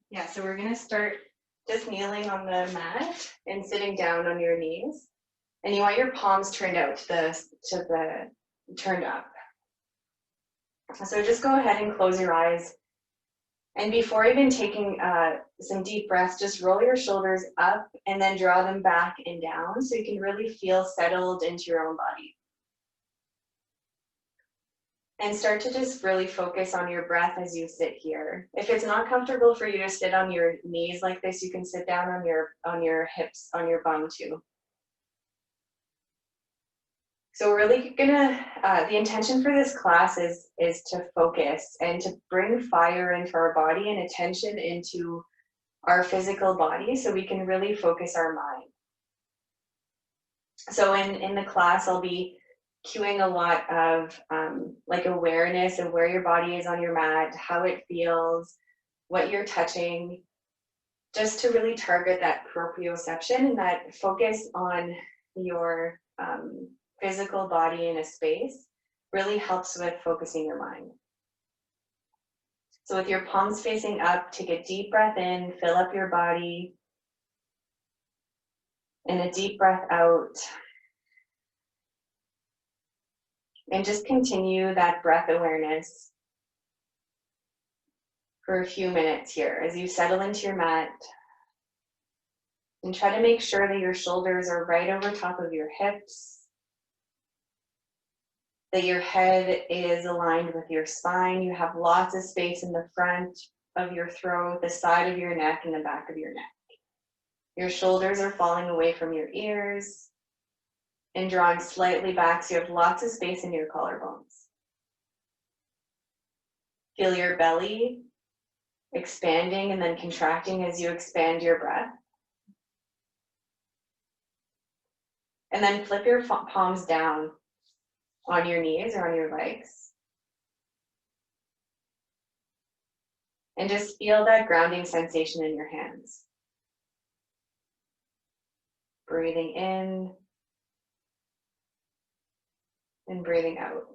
Yeah, so we're gonna start just kneeling on the mat and sitting down on your knees. And you want your palms turned out turned up. So just go ahead and close your eyes. And before even taking some deep breaths, just roll your shoulders up and then draw them back and down so you can really feel settled into your own body. And start to just really focus on your breath as you sit here. If it's not comfortable for you to sit on your knees like this, you can sit down on your hips, on your bum too. So we're really gonna, the intention for this class is to focus and to bring fire into our body and attention into our physical body so we can really focus our mind. So in the class, I'll be cueing a lot of like awareness of where your body is on your mat, how it feels, what you're touching, just to really target that proprioception and that focus on your physical body in a space really helps with focusing your mind. So with your palms facing up, take a deep breath in, fill up your body, and a deep breath out. And just continue that breath awareness for a few minutes here as you settle into your mat. And try to make sure that your shoulders are right over top of your hips, that your head is aligned with your spine. You have lots of space in the front of your throat, the side of your neck, and the back of your neck. Your shoulders are falling away from your ears and drawing slightly back so you have lots of space in your collarbones. Feel your belly expanding and then contracting as you expand your breath. And then flip your palms down on your knees or on your legs. And just feel that grounding sensation in your hands. Breathing in and breathing out.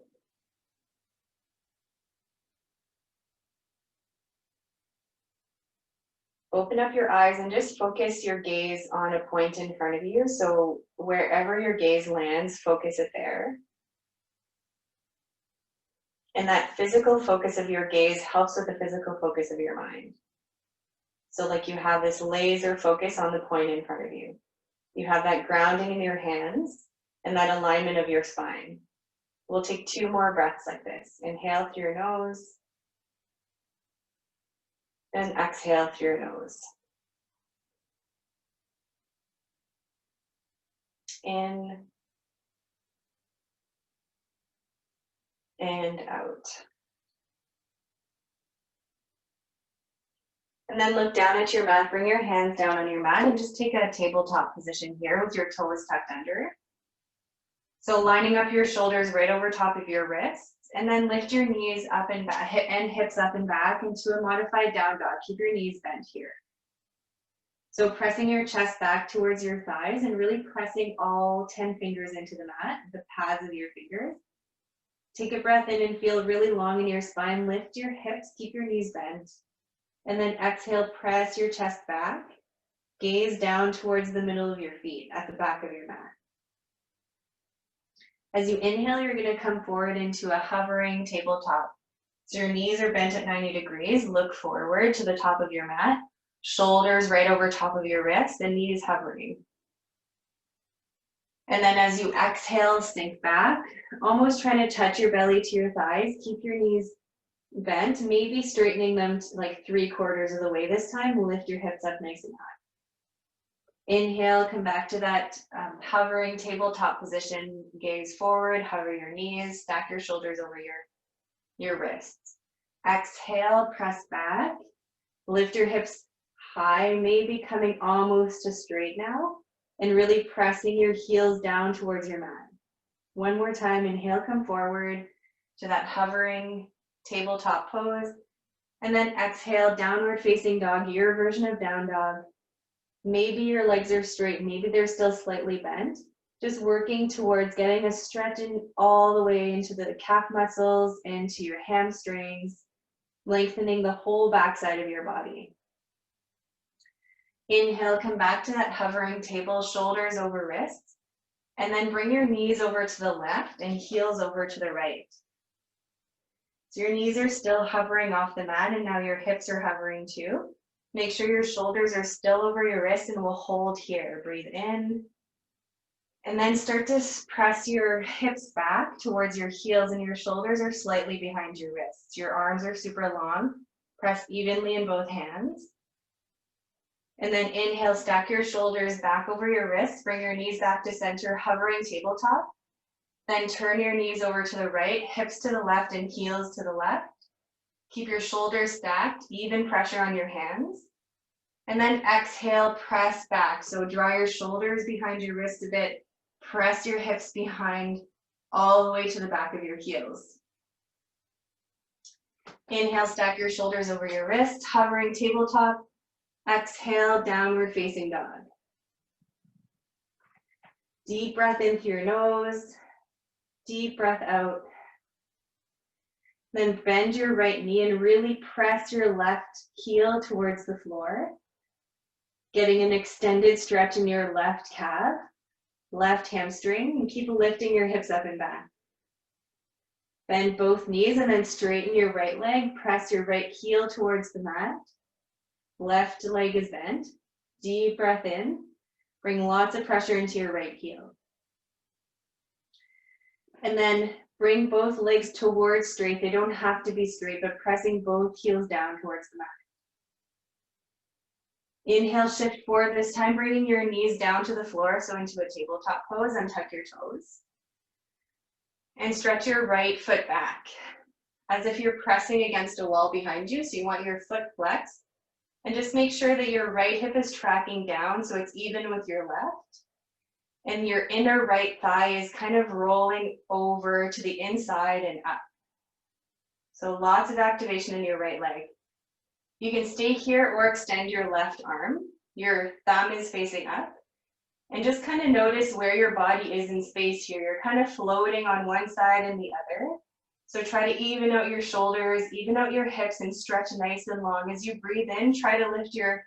Open up your eyes and just focus your gaze on a point in front of you. So wherever your gaze lands, focus it there. And that physical focus of your gaze helps with the physical focus of your mind. So like you have this laser focus on the point in front of you. You have that grounding in your hands and that alignment of your spine. We'll take 2 more breaths like this. Inhale through your nose. And exhale through your nose. In and out. And then look down at your mat, bring your hands down on your mat and just take a tabletop position here with your toes tucked under. So lining up your shoulders right over top of your wrists, and then lift your knees up and back, and hips up and back into a modified down dog. Keep your knees bent here. So pressing your chest back towards your thighs and really pressing all 10 fingers into the mat, the pads of your fingers. Take a breath in and feel really long in your spine. Lift your hips, keep your knees bent. And then exhale, press your chest back. Gaze down towards the middle of your feet at the back of your mat. As you inhale, you're going to come forward into a hovering tabletop. So your knees are bent at 90 degrees. Look forward to the top of your mat. Shoulders right over top of your wrists and knees hovering. And then as you exhale, sink back, almost trying to touch your belly to your thighs. Keep your knees bent, maybe straightening them to like 3/4 of the way this time. Lift your hips up nice and high. Inhale, come back to that hovering tabletop position. Gaze forward, hover your knees, stack your shoulders over your wrists. Exhale, press back. Lift your hips high, maybe coming almost to straight now, and really pressing your heels down towards your mat. One more time, inhale, come forward to that hovering tabletop pose, and then exhale, downward facing dog, your version of down dog. Maybe your legs are straight, maybe they're still slightly bent. Just working towards getting a stretch in all the way into the calf muscles, into your hamstrings, lengthening the whole backside of your body. Inhale, come back to that hovering table, shoulders over wrists, and then bring your knees over to the left and heels over to the right. So your knees are still hovering off the mat, and now your hips are hovering too. Make sure your shoulders are still over your wrists, and we'll hold here. Breathe in. And then start to press your hips back towards your heels, and your shoulders are slightly behind your wrists. Your arms are super long. Press evenly in both hands. And then inhale, stack your shoulders back over your wrists. Bring your knees back to center, hovering tabletop. Then turn your knees over to the right, hips to the left and heels to the left. Keep your shoulders stacked, even pressure on your hands. And then exhale, press back. So draw your shoulders behind your wrist a bit. Press your hips behind all the way to the back of your heels. Inhale, stack your shoulders over your wrists, hovering tabletop. Exhale, downward facing dog. Deep breath in through your nose. Deep breath out. Then bend your right knee and really press your left heel towards the floor. Getting an extended stretch in your left calf, left hamstring, and keep lifting your hips up and back. Bend both knees and then straighten your right leg. Press your right heel towards the mat. Left leg is bent. Deep breath in. Bring lots of pressure into your right heel. And then bring both legs towards straight. They don't have to be straight, but pressing both heels down towards the mat. Inhale, shift forward, this time bringing your knees down to the floor, so into a tabletop pose, untuck your toes. And stretch your right foot back, as if you're pressing against a wall behind you, so you want your foot flexed. And just make sure that your right hip is tracking down, so it's even with your left. And your inner right thigh is kind of rolling over to the inside and up. So lots of activation in your right leg. You can stay here or extend your left arm. Your thumb is facing up. And just kind of notice where your body is in space here. You're kind of floating on one side and the other. So try to even out your shoulders, even out your hips, and stretch nice and long. As you breathe in, try to lift your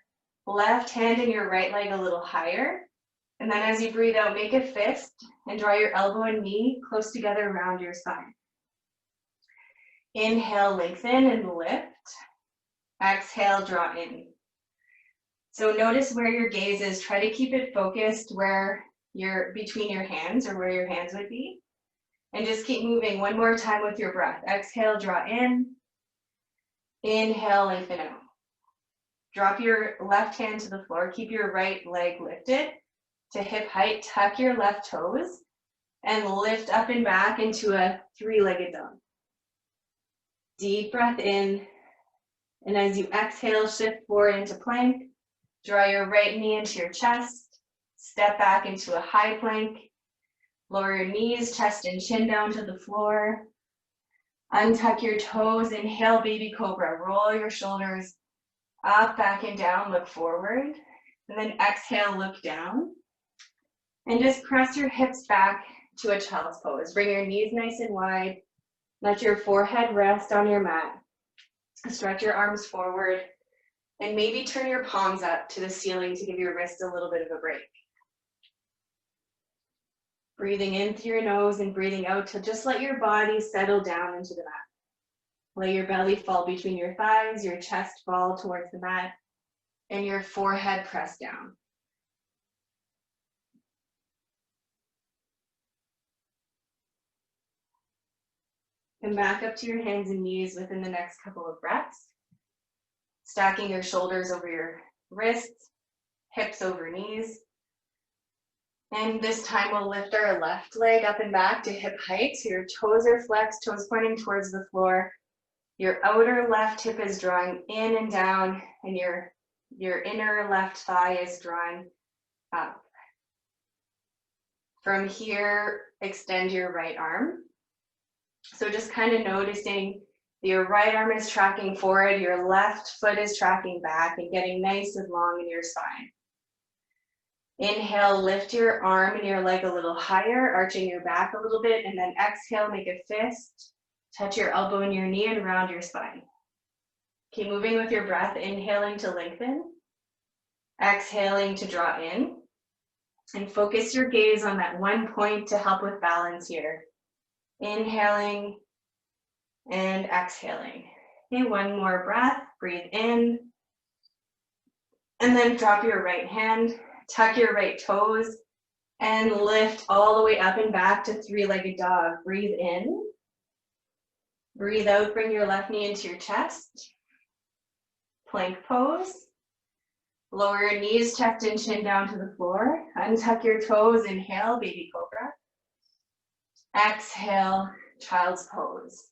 left hand and your right leg a little higher. And then as you breathe out, make a fist and draw your elbow and knee close together around your spine. Inhale, lengthen and lift. Exhale, draw in. So notice where your gaze is. Try to keep it focused where you're between your hands, or where your hands would be. And just keep moving one more time with your breath. Exhale, draw in. Inhale, lengthen out. Drop your left hand to the floor. Keep your right leg lifted to hip height. Tuck your left toes and lift up and back into a three-legged dog. Deep breath in. And as you exhale, shift forward into plank. Draw your right knee into your chest. Step back into a high plank. Lower your knees, chest and chin down to the floor. Untuck your toes. Inhale, baby cobra. Roll your shoulders up, back, and down. Look forward. And then exhale, look down. And just press your hips back to a child's pose. Bring your knees nice and wide. Let your forehead rest on your mat. Stretch your arms forward. And maybe turn your palms up to the ceiling to give your wrists a little bit of a break. Breathing in through your nose and breathing out to just let your body settle down into the mat. Let your belly fall between your thighs, your chest fall towards the mat, and your forehead press down. And back up to your hands and knees within the next couple of breaths. Stacking your shoulders over your wrists, hips over knees. And this time we'll lift our left leg up and back to hip height. So your toes are flexed, toes pointing towards the floor. Your outer left hip is drawing in and down, and your inner left thigh is drawing up. From here, extend your right arm. So just kind of noticing your right arm is tracking forward, your left foot is tracking back, and getting nice and long in your spine. Inhale, lift your arm and your leg a little higher, arching your back a little bit, and then exhale, make a fist, touch your elbow and your knee and round your spine. Keep moving with your breath, inhaling to lengthen. Exhaling to draw in. And focus your gaze on that one point to help with balance here. Inhaling and exhaling. Okay, one more breath. Breathe in. And then drop your right hand, tuck your right toes, and lift all the way up and back to three-legged dog. Breathe in. Breathe out, bring your left knee into your chest. Plank pose. Lower your knees, chest and chin down to the floor. Untuck your toes, inhale, baby cobra. Exhale, child's pose.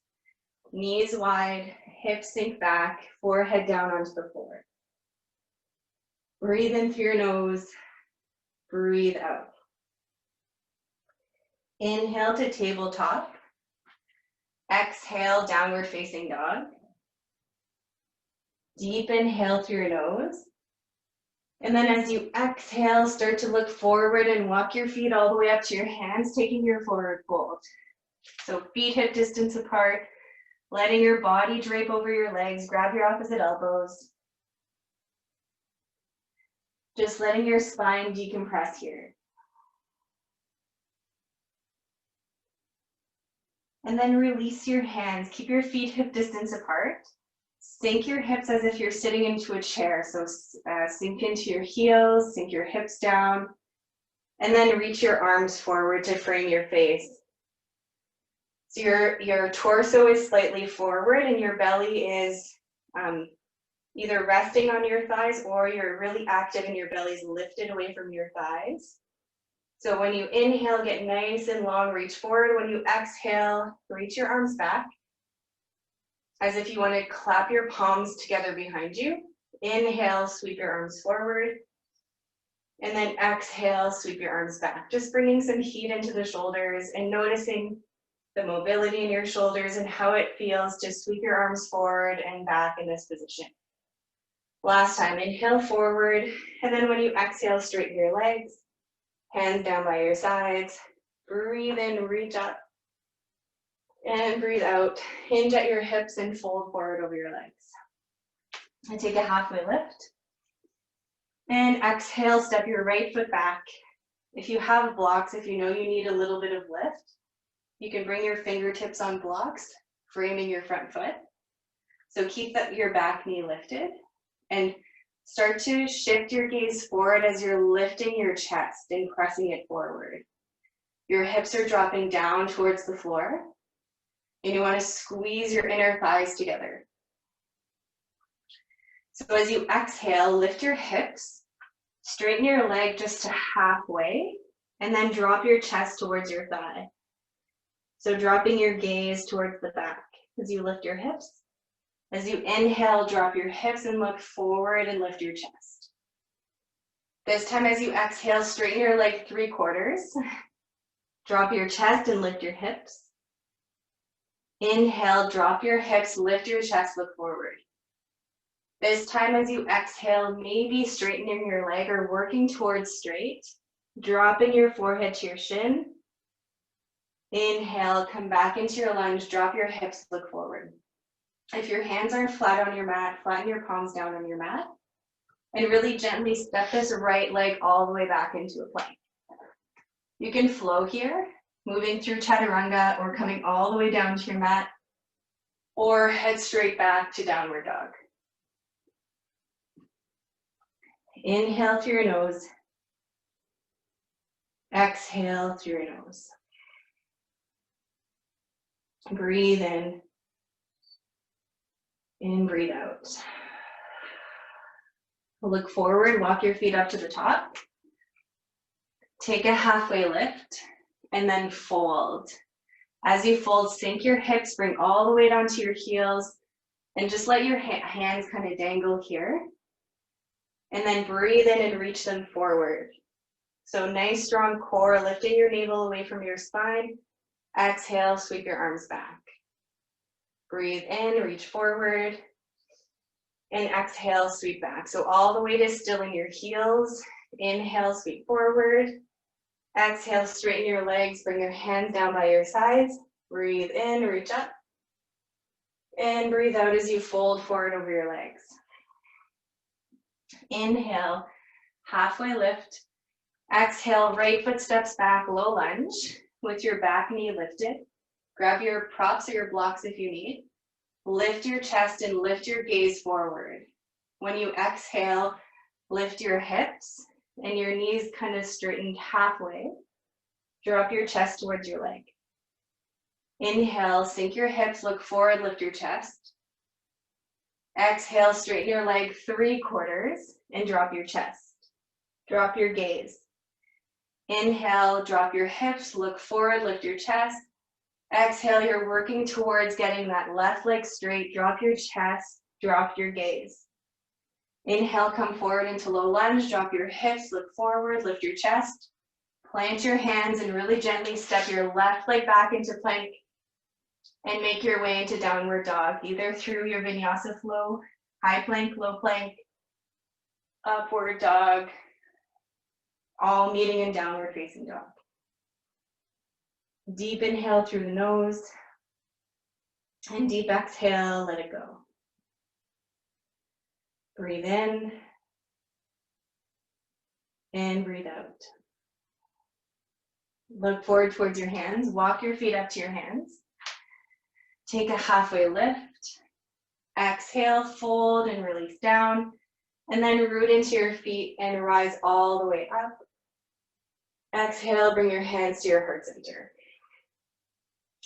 Knees wide, hips sink back, forehead down onto the floor. Breathe in through your nose, breathe out. Inhale to tabletop. Exhale, downward facing dog. Deep inhale through your nose. And then as you exhale, start to look forward and walk your feet all the way up to your hands, taking your forward fold. So feet hip distance apart, letting your body drape over your legs, grab your opposite elbows. Just letting your spine decompress here. And then release your hands. Keep your feet hip distance apart. Sink your hips as if you're sitting into a chair. So sink into your heels, sink your hips down, and then reach your arms forward to frame your face. So your torso is slightly forward and your belly is either resting on your thighs or you're really active and your belly's lifted away from your thighs. So when you inhale, get nice and long, reach forward. When you exhale, reach your arms back as if you want to clap your palms together behind you. Inhale, sweep your arms forward. And then exhale, sweep your arms back. Just bringing some heat into the shoulders and noticing the mobility in your shoulders and how it feels to sweep your arms forward and back in this position. Last time, inhale forward, and then when you exhale, straighten your legs, hands down by your sides. Breathe in, reach up, and breathe out. Hinge at your hips and fold forward over your legs. And take a halfway lift. And exhale, step your right foot back. If you have blocks, if you know you need a little bit of lift, you can bring your fingertips on blocks, framing your front foot. So keep your back knee lifted and start to shift your gaze forward as you're lifting your chest and pressing it forward. Your hips are dropping down towards the floor, and you want to squeeze your inner thighs together. So as you exhale, lift your hips, straighten your leg just to halfway, and then drop your chest towards your thigh. So dropping your gaze towards the back as you lift your hips. As you inhale, drop your hips and look forward and lift your chest. This time as you exhale, straighten your leg 3/4. Drop your chest and lift your hips. Inhale, drop your hips, lift your chest, look forward. This time as you exhale, maybe straightening your leg or working towards straight, dropping your forehead to your shin. Inhale, come back into your lunge, drop your hips, look forward. If your hands aren't flat on your mat, flatten your palms down on your mat and really gently step this right leg all the way back into a plank. You can flow here, moving through chaturanga or coming all the way down to your mat, or head straight back to downward dog. Inhale through your nose. Exhale through your nose. Breathe in. In, breathe out. Look forward, walk your feet up to the top. Take a halfway lift and then fold. As you fold, sink your hips, bring all the weight onto your heels, and just let your hands kind of dangle here. And then breathe in and reach them forward. So nice strong core, lifting your navel away from your spine. Exhale, sweep your arms back. Breathe in, reach forward, and exhale, sweep back. So all the weight is still in your heels. Inhale, sweep forward. Exhale, straighten your legs, bring your hands down by your sides. Breathe in, reach up. And breathe out as you fold forward over your legs. Inhale, halfway lift. Exhale, right foot steps back, low lunge with your back knee lifted. Grab your props or your blocks if you need. Lift your chest and lift your gaze forward. When you exhale, lift your hips and your knees kind of straightened halfway. Drop your chest towards your leg. Inhale, sink your hips, look forward, lift your chest. Exhale, straighten your leg 3/4 and drop your chest. Drop your gaze. Inhale, drop your hips, look forward, lift your chest. Exhale, you're working towards getting that left leg straight. Drop your chest, drop your gaze. Inhale, come forward into low lunge, drop your hips, look forward, lift your chest. Plant your hands and really gently step your left leg back into plank and make your way into downward dog, either through your vinyasa flow, high plank, low plank, upward dog, all meeting in downward facing dog. Deep inhale through the nose and deep exhale, let it go. Breathe in and breathe out. Look forward towards your hands. Walk your feet up to your hands. Take a halfway lift. Exhale, fold and release down. And then root into your feet and rise all the way up. Exhale, bring your hands to your heart center.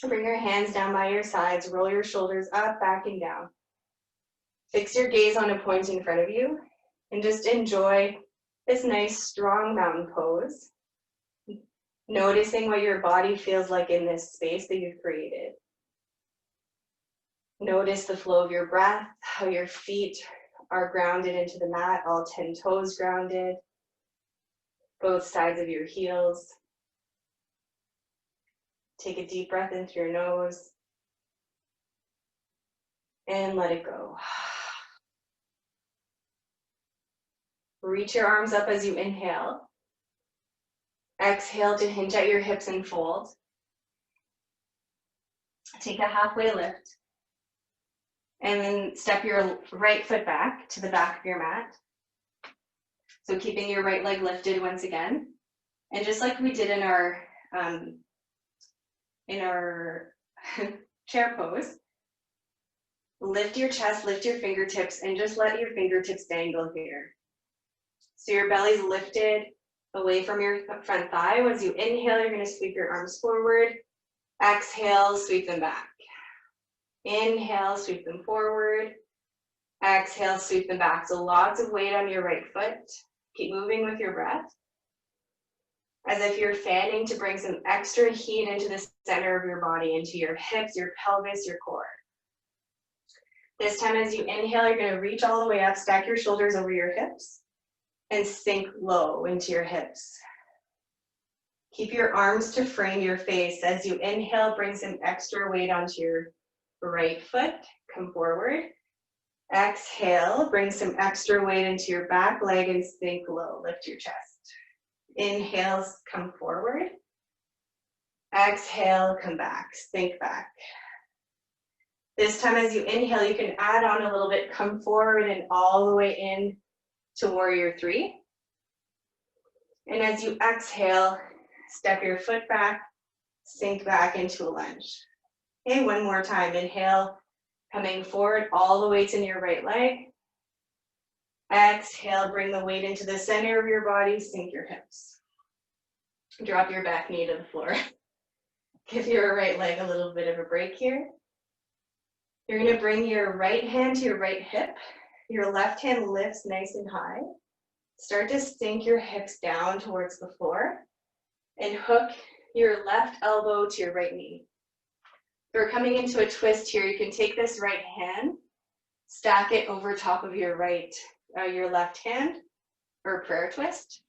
Bring your hands down by your sides. Roll your shoulders up, back, and down. Fix your gaze on a point in front of you. And just enjoy this nice, strong mountain pose. Noticing what your body feels like in this space that you've created. Notice the flow of your breath, how your feet are grounded into the mat, all 10 toes grounded, both sides of your heels. Take a deep breath in through your nose and let it go. Reach your arms up as you inhale. Exhale to hinge at your hips and fold. Take a halfway lift. And then step your right foot back to the back of your mat. So keeping your right leg lifted once again. And just like we did in our chair pose, lift your chest, lift your fingertips, and just let your fingertips dangle here. So your belly's lifted away from your front thigh. As you inhale, you're going to sweep your arms forward. Exhale, sweep them back. Inhale, sweep them forward. Exhale, sweep them back. So lots of weight on your right foot. Keep moving with your breath. As if you're fanning to bring some extra heat into the center of your body, into your hips, your pelvis, your core. This time as you inhale, you're going to reach all the way up, stack your shoulders over your hips, and sink low into your hips. Keep your arms to frame your face. As you inhale, bring some extra weight onto your right foot. Come forward. Exhale, bring some extra weight into your back leg and sink low. Lift your chest. Inhale, come forward. Exhale, come back. Sink back. This time as you inhale, you can add on a little bit. Come forward and all the way in to warrior 3. And as you exhale, step your foot back, sink back into a lunge. Okay, one more time. Inhale, coming forward, all the weights in your right leg. Exhale, bring the weight into the center of your body, sink your hips. Drop your back knee to the floor. Give your right leg a little bit of a break here. You're going to bring your right hand to your right hip. Your left hand lifts nice and high. Start to sink your hips down towards the floor and hook your left elbow to your right knee. If you're coming into a twist here, you can take this right hand, stack it over top of your your left hand, or prayer twist.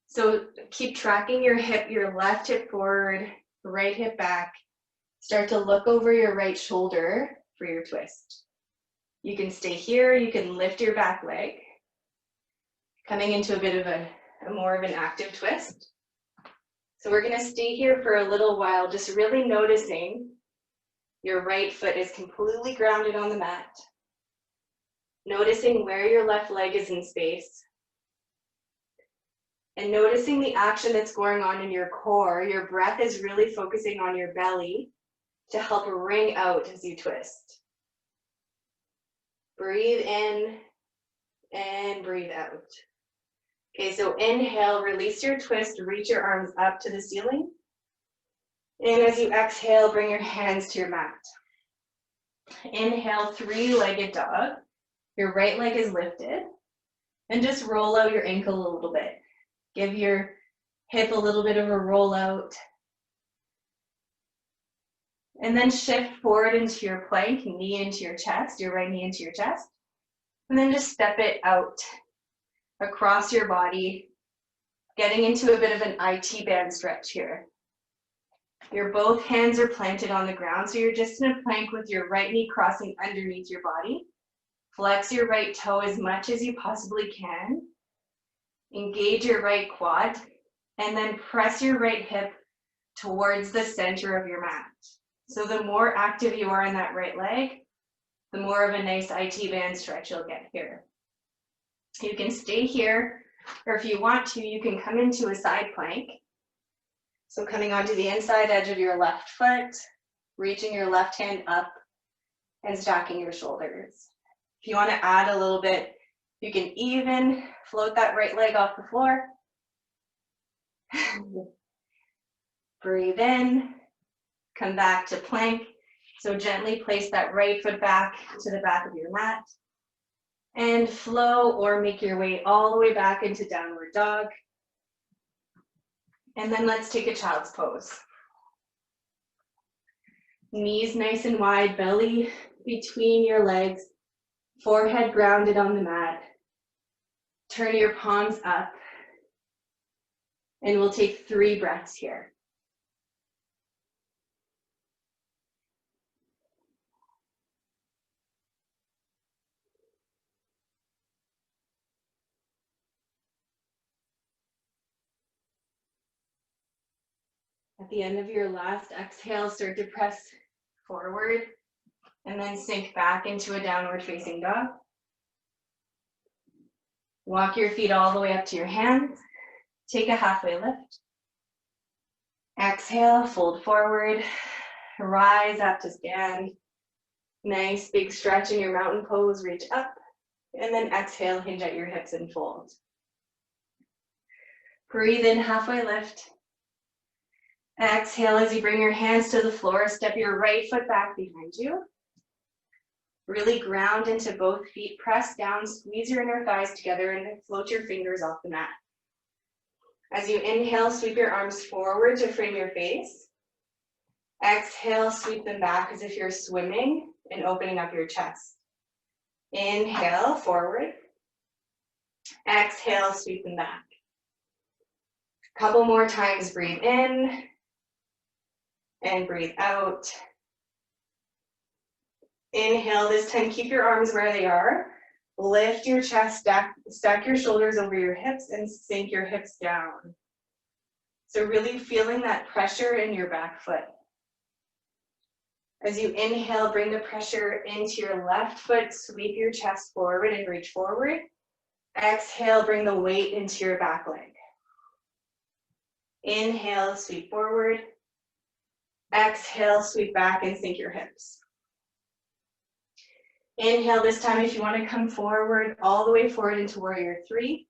So keep tracking your hip, your left hip forward, right hip back. Start to look over your right shoulder for your twist. You can stay here, you can lift your back leg. Coming into a bit of a more of an active twist. So we're going to stay here for a little while, just really noticing your right foot is completely grounded on the mat. Noticing where your left leg is in space. And noticing the action that's going on in your core. Your breath is really focusing on your belly to help wring out as you twist. Breathe in and breathe out. Okay, so inhale, release your twist, reach your arms up to the ceiling. And as you exhale, bring your hands to your mat. Inhale, three-legged dog. Your right leg is lifted. And just roll out your ankle a little bit. Give your hip a little bit of a roll out. And then shift forward into your plank, knee into your chest, your right knee into your chest. And then just step it out across your body, getting into a bit of an IT band stretch here. Your both hands are planted on the ground, so you're just in a plank with your right knee crossing underneath your body. Flex your right toe as much as you possibly can. Engage your right quad, and then press your right hip towards the center of your mat. So the more active you are in that right leg, the more of a nice IT band stretch you'll get here. You can stay here, or if you want to, you can come into a side plank. So coming onto the inside edge of your left foot, reaching your left hand up, and stacking your shoulders. If you want to add a little bit, you can even float that right leg off the floor. Breathe in, come back to plank. So gently place that right foot back to the back of your mat. And flow or make your way all the way back into downward dog. And then let's take a child's pose. Knees nice and wide, belly between your legs, forehead grounded on the mat. Turn your palms up. And we'll take 3 breaths here. At the end of your last exhale, start to press forward and then sink back into a downward facing dog. Walk your feet all the way up to your hands. Take a halfway lift. Exhale, fold forward, rise up to stand. Nice big stretch in your mountain pose, reach up, and then exhale, hinge at your hips and fold. Breathe in, halfway lift. Exhale as you bring your hands to the floor, step your right foot back behind you. Really ground into both feet, press down, squeeze your inner thighs together and float your fingers off the mat. As you inhale, sweep your arms forward to frame your face. Exhale, sweep them back as if you're swimming and opening up your chest. Inhale, forward. Exhale, sweep them back. Couple more times, breathe in and breathe out. Inhale, this time keep your arms where they are. Lift your chest, stack your shoulders over your hips and sink your hips down. So really feeling that pressure in your back foot. As you inhale, bring the pressure into your left foot, sweep your chest forward and reach forward. Exhale, bring the weight into your back leg. Inhale, sweep forward. Exhale, sweep back and sink your hips. Inhale this time if you want to come forward, all the way forward into warrior 3.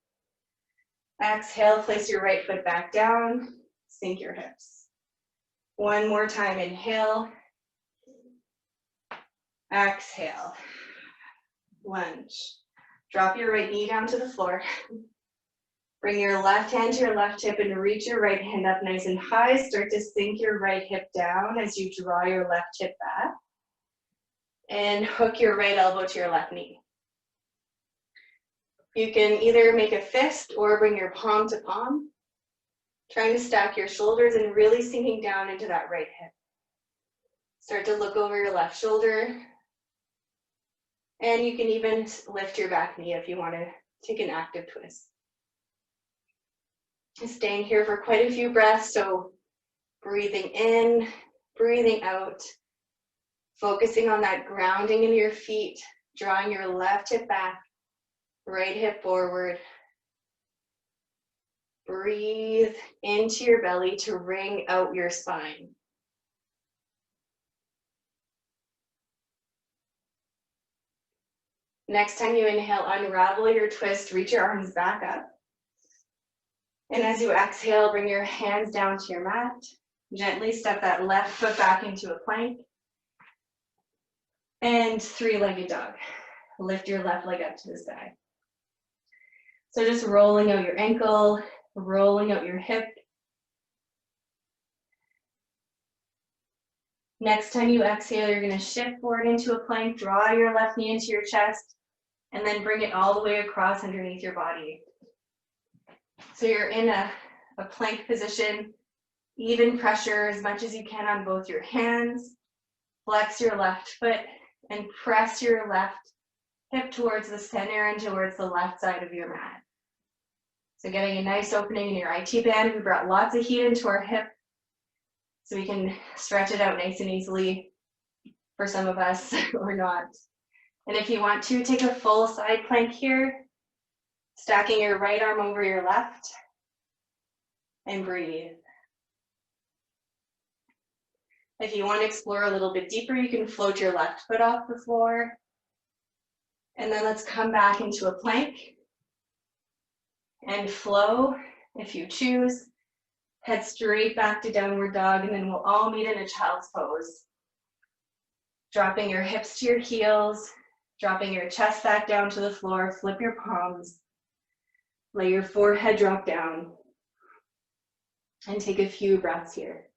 Exhale, place your right foot back down, sink your hips. One more time, inhale. Exhale. Lunge. Drop your right knee down to the floor. Bring your left hand to your left hip and reach your right hand up nice and high. Start to sink your right hip down as you draw your left hip back. And hook your right elbow to your left knee. You can either make a fist or bring your palm to palm. Trying to stack your shoulders and really sinking down into that right hip. Start to look over your left shoulder. And you can even lift your back knee if you want to take an active twist. Staying here for quite a few breaths, so breathing in, breathing out, focusing on that grounding in your feet, Drawing your left hip back, right hip forward. Breathe into your belly to wring out your spine. Next time you inhale, unravel your twist, reach your arms back up. And as you exhale, bring your hands down to your mat. Gently step that left foot back into a plank. And three-legged dog. Lift your left leg up to the sky. So just rolling out your ankle, rolling out your hip. Next time you exhale, you're going to shift forward into a plank, draw your left knee into your chest, and then bring it all the way across underneath your body. So you're in a plank position, even pressure as much as you can on both your hands. Flex your left foot and press your left hip towards the center and towards the left side of your mat. So getting a nice opening in your IT band. We brought lots of heat into our hip so we can stretch it out nice and easily for some of us or not. And if you want to, take a full side plank here, stacking your right arm over your left, and breathe. If you want to explore a little bit deeper, you can float your left foot off the floor. And then let's come back into a plank and flow if you choose. Head straight back to downward dog, and then we'll all meet in a child's pose. Dropping your hips to your heels, dropping your chest back down to the floor, flip your palms, let your forehead drop down, and take a few breaths here.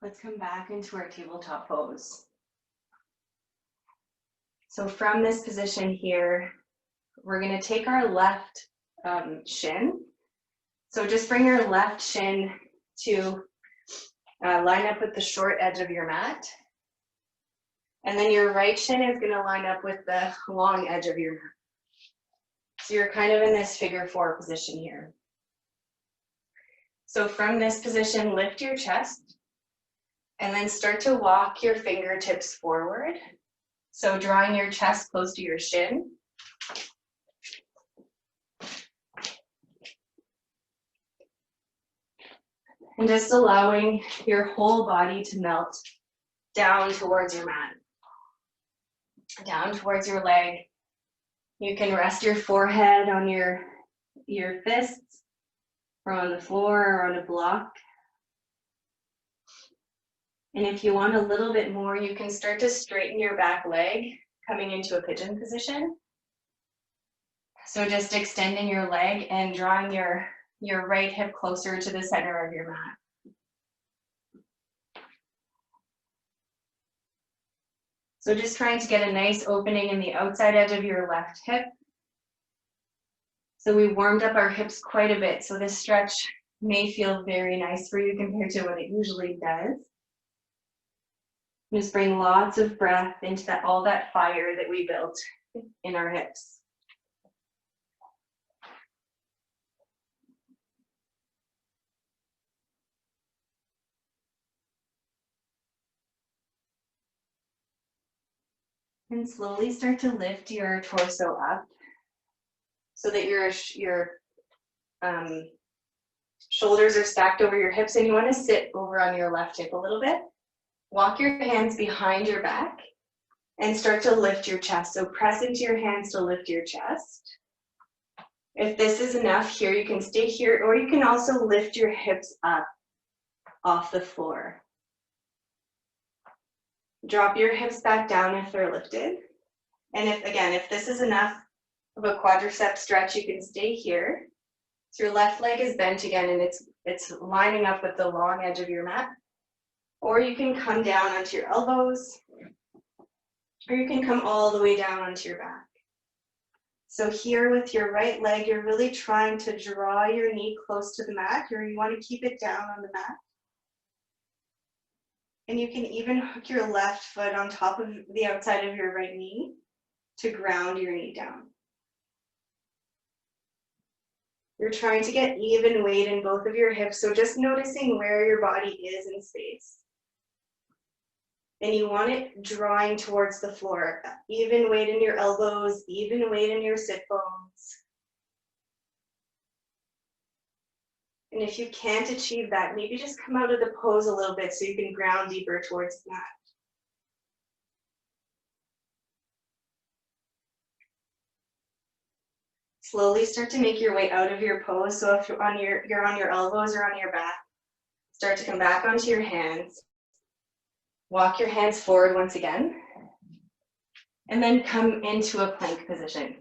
Let's come back into our tabletop pose. So from this position here, we're going to take our left shin. So just bring your left shin to line up with the short edge of your mat. And then your right shin is going to line up with the long edge of your mat. So you're kind of in this figure four position here. So from this position, lift your chest. And then start to walk your fingertips forward. So drawing your chest close to your shin. And just allowing your whole body to melt down towards your mat. Down towards your leg. You can rest your forehead on your fists, or on the floor, or on a block. And if you want a little bit more, you can start to straighten your back leg, coming into a pigeon position. So just extending your leg and drawing your right hip closer to the center of your mat. So just trying to get a nice opening in the outside edge of your left hip. So we warmed up our hips quite a bit, so this stretch may feel very nice for you compared to what it usually does. Just bring lots of breath into all that fire that we built in our hips. And slowly start to lift your torso up so that your shoulders are stacked over your hips, and you want to sit over on your left hip a little bit. Walk your hands behind your back and start to lift your chest. So press into your hands to lift your chest. If this is enough here, you can stay here, or you can also lift your hips up off the floor. Drop your hips back down if they're lifted. And if this is enough of a quadricep stretch, you can stay here. So your left leg is bent again, and it's lining up with the long edge of your mat. Or you can come down onto your elbows, or you can come all the way down onto your back. So here with your right leg, you're really trying to draw your knee close to the mat, or you want to keep it down on the mat. And you can even hook your left foot on top of the outside of your right knee to ground your knee down. You're trying to get even weight in both of your hips, so just noticing where your body is in space. And you want it drawing towards the floor. Even weight in your elbows, even weight in your sit bones. And if you can't achieve that, maybe just come out of the pose a little bit so you can ground deeper towards the mat. Slowly start to make your way out of your pose. So if you're on your elbows or on your back, start to come back onto your hands. Walk your hands forward once again. And then come into a plank position.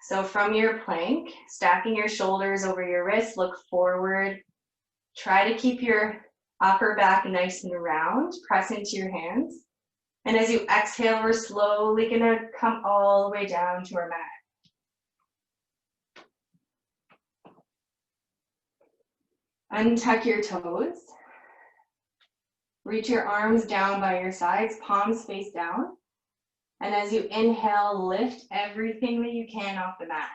So from your plank, stacking your shoulders over your wrists, look forward. Try to keep your upper back nice and round. Press into your hands. And as you exhale, we're slowly gonna come all the way down to our mat. Untuck your toes. Reach your arms down by your sides, palms face down. And as you inhale, lift everything that you can off the mat.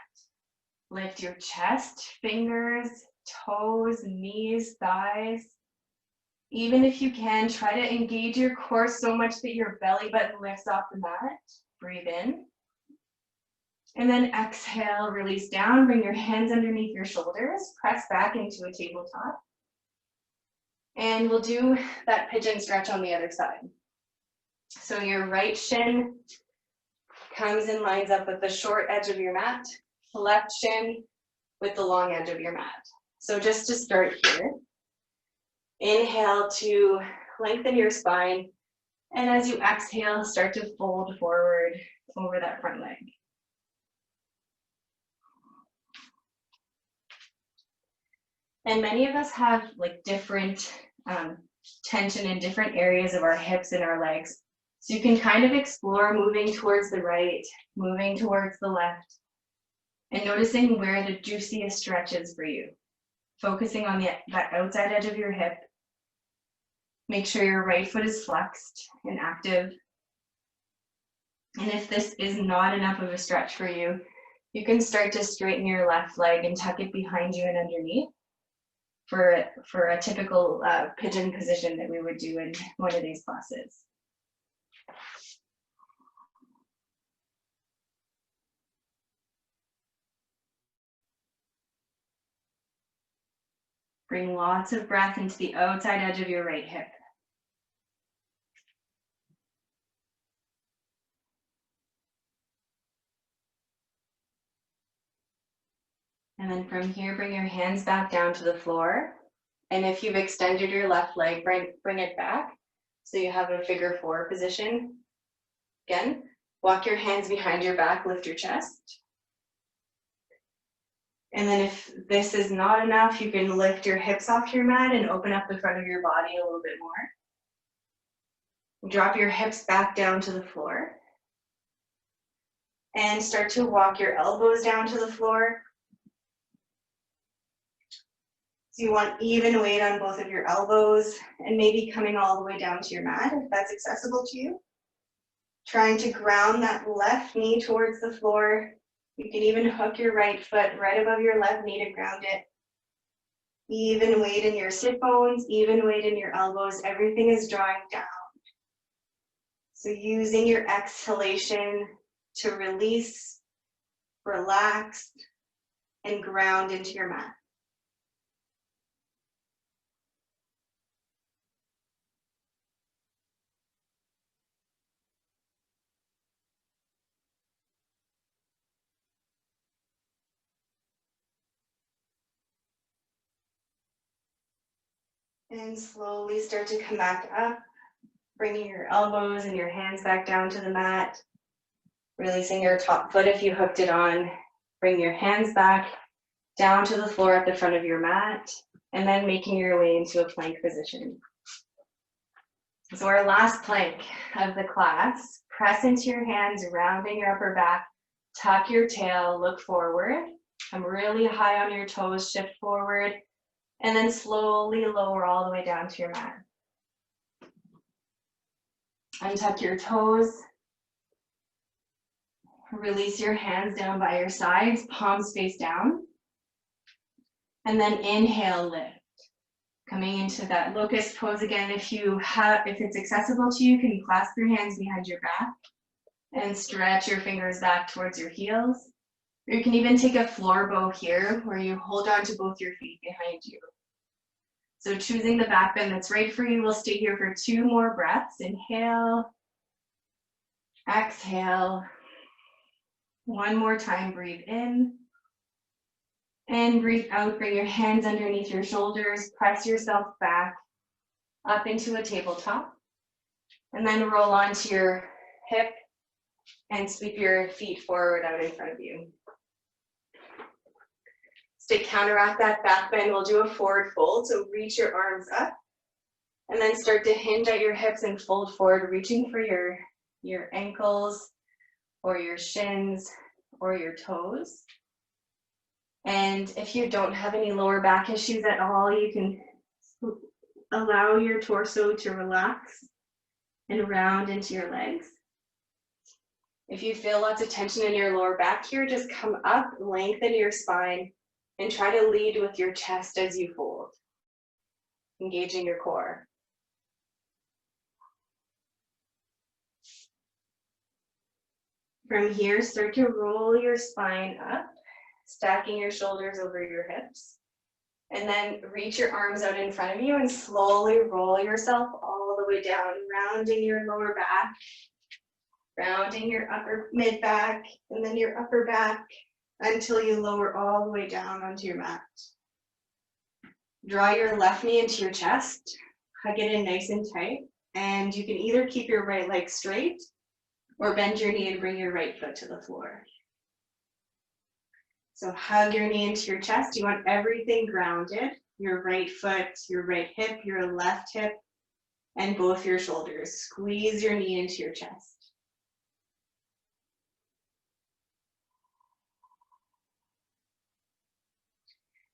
Lift your chest, fingers, toes, knees, thighs. Even if you can, try to engage your core so much that your belly button lifts off the mat. Breathe in. And then exhale, release down, bring your hands underneath your shoulders, press back into a tabletop. And we'll do that pigeon stretch on the other side. So your right shin comes and lines up with the short edge of your mat, left shin with the long edge of your mat. So just to start here, inhale to lengthen your spine, and as you exhale, start to fold forward over that front leg. And many of us have like different tension in different areas of our hips and our legs. So you can kind of explore moving towards the right, moving towards the left, and noticing where the juiciest stretch is for you. Focusing on that outside edge of your hip. Make sure your right foot is flexed and active. And if this is not enough of a stretch for you, you can start to straighten your left leg and tuck it behind you and underneath for a typical pigeon position that we would do in one of these classes. Bring lots of breath into the outside edge of your right hip. And then from here, bring your hands back down to the floor. And if you've extended your left leg, bring it back so you have a figure four position. Again, walk your hands behind your back, lift your chest. And then if this is not enough, you can lift your hips off your mat and open up the front of your body a little bit more. Drop your hips back down to the floor. And start to walk your elbows down to the floor. So you want even weight on both of your elbows and maybe coming all the way down to your mat if that's accessible to you. Trying to ground that left knee towards the floor. You can even hook your right foot right above your left knee to ground it. Even weight in your sit bones, even weight in your elbows, everything is drawing down. So using your exhalation to release, relax, and ground into your mat. And slowly start to come back up, bringing your elbows and your hands back down to the mat. Releasing your top foot if you hooked it on. Bring your hands back down to the floor at the front of your mat, and then making your way into a plank position. So our last plank of the class, press into your hands, rounding your upper back, tuck your tail, look forward. Come really high on your toes, shift forward. And then slowly lower all the way down to your mat. Untuck your toes. Release your hands down by your sides, palms face down. And then inhale, lift. Coming into that locust pose again. If it's accessible to you, you can clasp your hands behind your back and stretch your fingers back towards your heels. Or you can even take a floor bow here where you hold on to both your feet behind you. So choosing the back bend that's right for you. We'll stay here for 2 more breaths. Inhale, exhale. One more time, breathe in. And breathe out, bring your hands underneath your shoulders, press yourself back up into a tabletop. And then roll onto your hip and sweep your feet forward out in front of you. To counteract that back bend, we'll do a forward fold. So reach your arms up and then start to hinge at your hips and fold forward, reaching for your ankles or your shins or your toes. And if you don't have any lower back issues at all, you can allow your torso to relax and round into your legs. If you feel lots of tension in your lower back here, just come up, lengthen your spine, and try to lead with your chest as you fold, engaging your core. From here, start to roll your spine up, stacking your shoulders over your hips. And then reach your arms out in front of you and slowly roll yourself all the way down, rounding your lower back, rounding your upper mid back, and then your upper back, until you lower all the way down onto your mat. Draw your left knee into your chest, hug it in nice and tight, and you can either keep your right leg straight or bend your knee and bring your right foot to the floor. So hug your knee into your chest. You want everything grounded, your right foot, your right hip, your left hip, and both your shoulders. Squeeze your knee into your chest.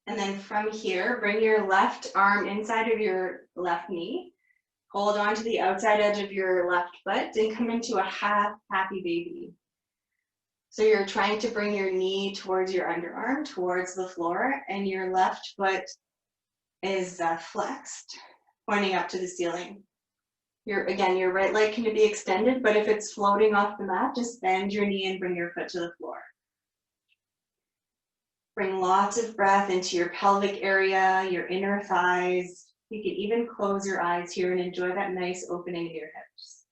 And then from here, bring your left arm inside of your left knee. Hold on to the outside edge of your left foot and come into a half happy baby. So you're trying to bring your knee towards your underarm, towards the floor, and your left foot is flexed, pointing up to the ceiling. Again, your right leg can be extended, but if it's floating off the mat, just bend your knee and bring your foot to the floor. Bring lots of breath into your pelvic area, your inner thighs. You can even close your eyes here and enjoy that nice opening of your hips.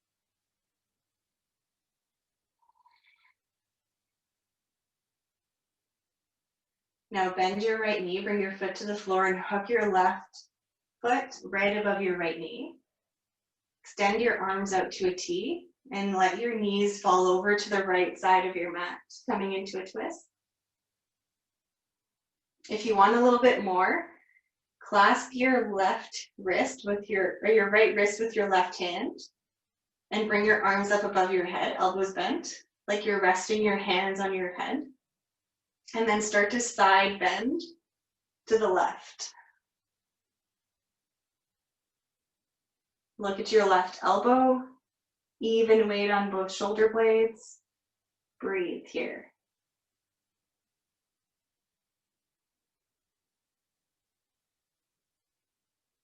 Now bend your right knee, bring your foot to the floor and hook your left foot right above your right knee. Extend your arms out to a T and let your knees fall over to the right side of your mat, coming into a twist. If you want a little bit more, clasp your left wrist with your right wrist with your left hand and bring your arms up above your head, elbows bent, like you're resting your hands on your head. And then start to side bend to the left. Look at your left elbow, even weight on both shoulder blades. Breathe here.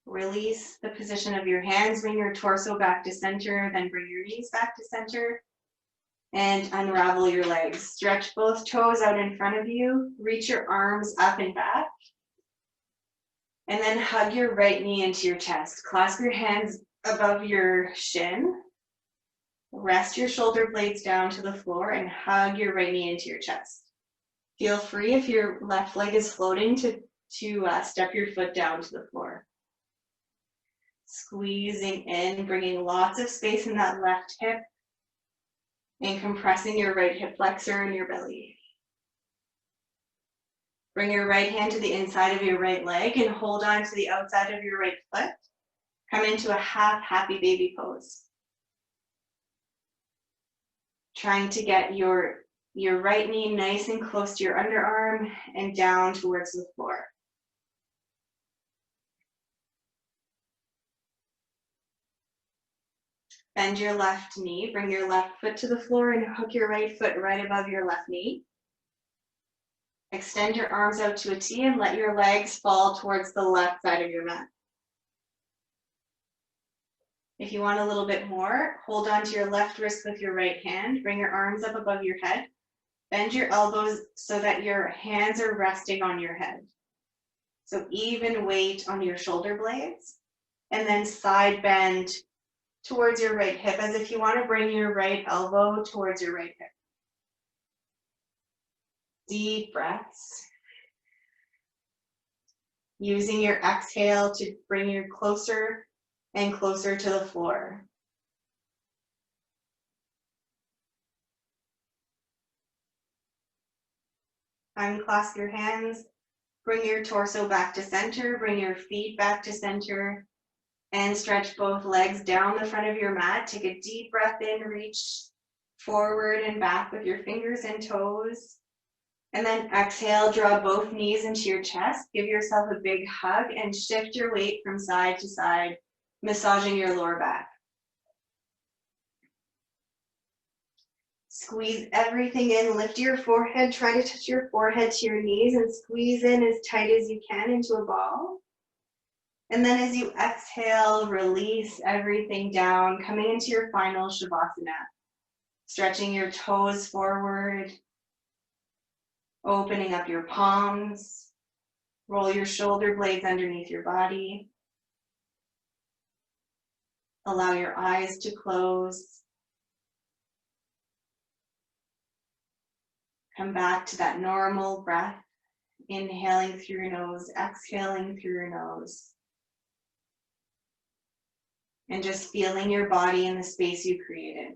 Release the position of your hands, bring your torso back to center, then bring your knees back to center, and unravel your legs. Stretch both toes out in front of you, reach your arms up and back, and then hug your right knee into your chest. Clasp your hands above your shin, rest your shoulder blades down to the floor, and hug your right knee into your chest. Feel free, if your left leg is floating, to step your foot down to the floor. Squeezing in, bringing lots of space in that left hip, and compressing your right hip flexor and your belly. Bring your right hand to the inside of your right leg and hold on to the outside of your right foot. Come into a half happy baby pose. Trying to get your right knee nice and close to your underarm and down towards the floor. Bend your left knee, bring your left foot to the floor and hook your right foot right above your left knee. Extend your arms out to a T and let your legs fall towards the left side of your mat. If you want a little bit more, hold on to your left wrist with your right hand, bring your arms up above your head, bend your elbows so that your hands are resting on your head. So even weight on your shoulder blades, and then side bend towards your right hip as if you want to bring your right elbow towards your right hip. Deep breaths. Using your exhale to bring you closer and closer to the floor. Unclasp your hands, bring your torso back to center, bring your feet back to center, and stretch both legs down the front of your mat. Take a deep breath in, reach forward and back with your fingers and toes. And then exhale, draw both knees into your chest. Give yourself a big hug and shift your weight from side to side, massaging your lower back. Squeeze everything in, lift your forehead, try to touch your forehead to your knees and squeeze in as tight as you can into a ball. And then as you exhale, release everything down, coming into your final Shavasana. Stretching your toes forward, opening up your palms, roll your shoulder blades underneath your body. Allow your eyes to close. Come back to that normal breath, inhaling through your nose, exhaling through your nose. And just feeling your body in the space you created.